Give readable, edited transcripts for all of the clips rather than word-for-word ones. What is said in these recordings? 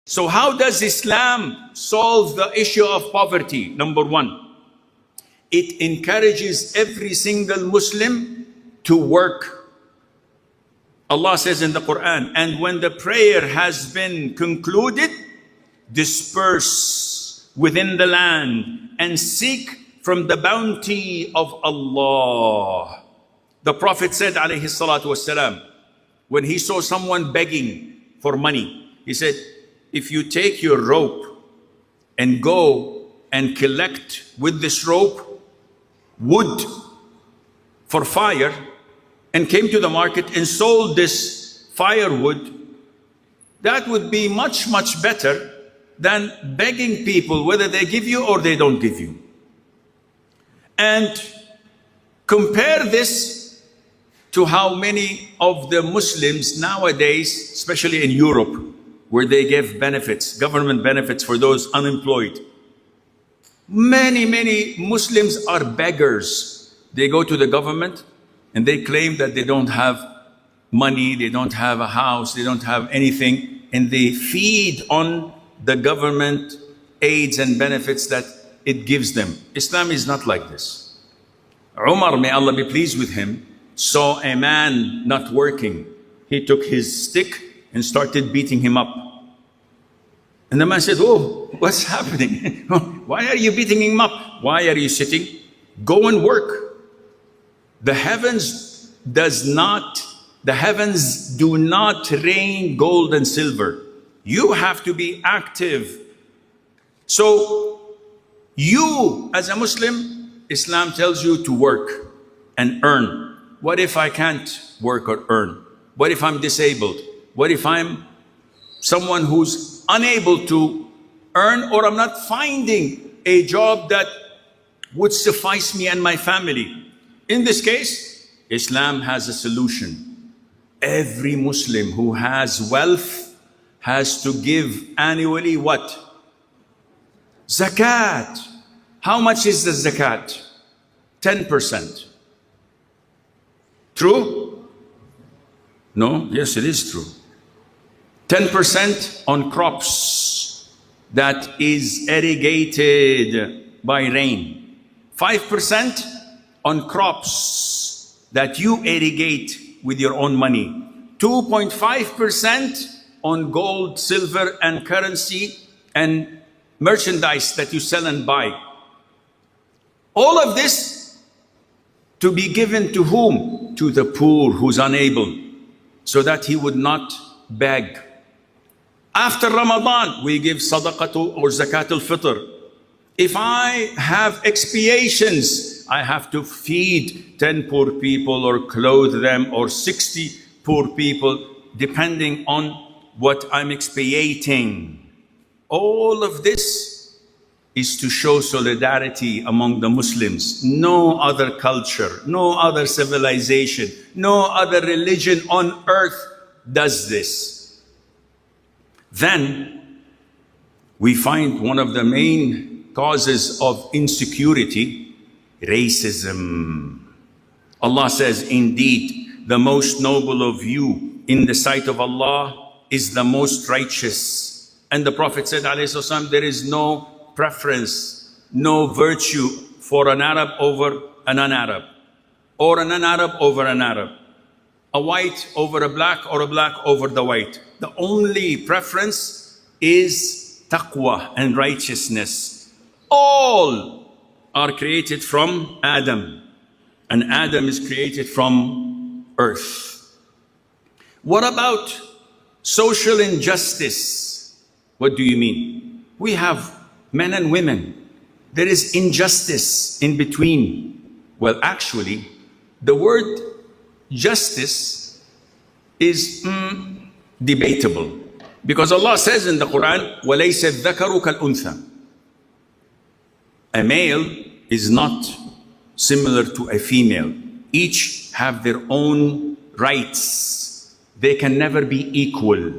So how does Islam solve the issue of poverty? Number one, it encourages every single Muslim to work. Allah says in the Quran, and when the prayer has been concluded, disperse within the land and seek from the bounty of Allah. The Prophet said, alayhi salatu wasalam, when he saw someone begging for money, he said, if you take your rope and go and collect with this rope wood for fire and came to the market and sold this firewood, that would be much, much better than begging people whether they give you or they don't give you. And compare this to how many of the Muslims nowadays, especially in Europe, where they give benefits, government benefits for those unemployed. Many Muslims are beggars. They go to the government and they claim that they don't have money, they don't have a house, they don't have anything, and they feed on the government aids and benefits that it gives them. Islam is not like this. Umar, may Allah be pleased with him, saw a man not working. He took his stick and started beating him up. And the man said, oh, what's happening? Why are you beating him up? Why are you sitting? Go and work. The heavens do not rain gold and silver. You have to be active. So you, as a Muslim, Islam tells you to work and earn. What if I can't work or earn? What if I'm disabled? What if I'm someone who's unable to earn, or I'm not finding a job that would suffice me and my family? In this case, Islam has a solution. Every Muslim who has wealth has to give annually what? Zakat. How much is the zakat? 10%. True? No? Yes, it is true. 10% on crops that is irrigated by rain. 5% on crops that you irrigate with your own money. 2.5% on gold, silver, and currency and merchandise that you sell and buy. All of this to be given to whom? To the poor who's unable, so that he would not beg. After Ramadan, we give sadaqatu or zakat al-fitr. If I have expiations, I have to feed 10 poor people or clothe them, or 60 poor people, depending on what I'm expiating. All of this is to show solidarity among the Muslims. No other culture, no other civilization, no other religion on earth does this. Then we find one of the main causes of insecurity, racism. Allah says, indeed, the most noble of you in the sight of Allah is the most righteous. And the Prophet said, alayhi wasallam, there is no preference, no virtue for an Arab over a non-Arab, or a non-Arab over an Arab, a white over a black, or a black over the white. The only preference is taqwa and righteousness. All are created from Adam, and Adam is created from earth. What about social injustice? What do you mean? We have men and women. There is injustice in between. Well, actually, the word justice is debatable, because Allah says in the Quran, وَلَيْسَ الذَّكَرُ كَالْأُنْثَى. A male is not similar to a female. Each have their own rights. They can never be equal.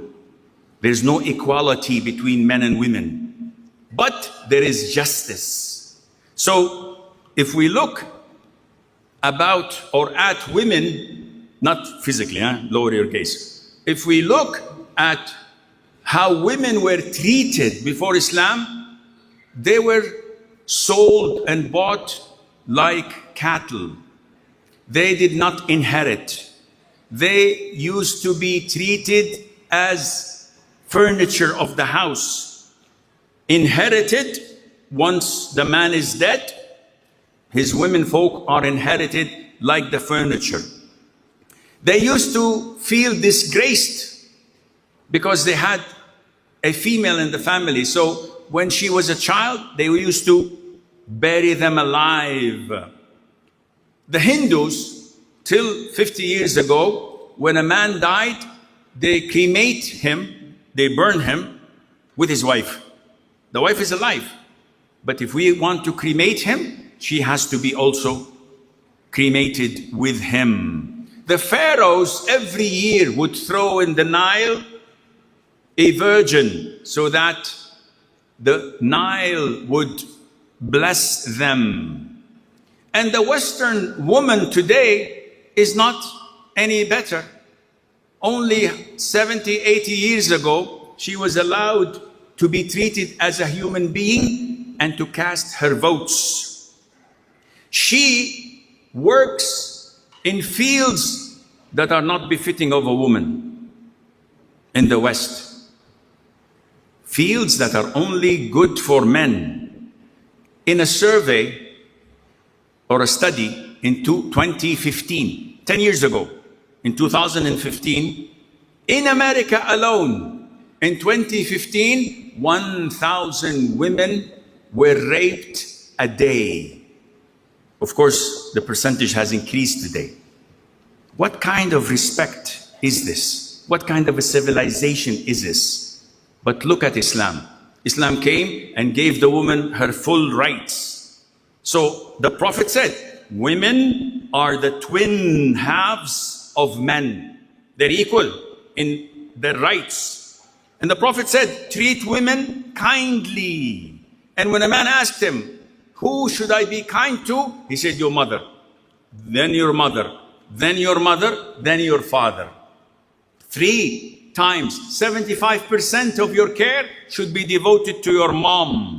There's no equality between men and women. But there is justice. So if we look about or at women, not physically, lower your gaze. If we look at how women were treated before Islam. They were sold and bought like cattle. They did not inherit. They used to be treated as furniture of the house. Inherited, once the man is dead, his women folk are inherited like the furniture. They used to feel disgraced because they had a female in the family. So when she was a child, they used to bury them alive. The Hindus, till 50 years ago, when a man died, they cremate him, they burn him with his wife. The wife is alive. But if we want to cremate him, she has to be also cremated with him. The pharaohs every year would throw in the Nile a virgin so that the Nile would bless them. And the Western woman today is not any better. Only 70, 80 years ago, she was allowed to be treated as a human being and to cast her votes. She works in fields that are not befitting of a woman in the West. Fields that are only good for men. In a survey or a study in 2015, 10 years ago, in 2015, in America alone, in 2015, 1,000 women were raped a day. Of course, the percentage has increased today. What kind of respect is this? What kind of a civilization is this? But look at Islam. Islam came and gave the woman her full rights. So the Prophet said, women are the twin halves of men. They're equal in their rights. And the Prophet said, treat women kindly. And when a man asked him, who should I be kind to? He said, your mother, then your mother, then your mother, then your father. 3 times, 75% of your care should be devoted to your mom.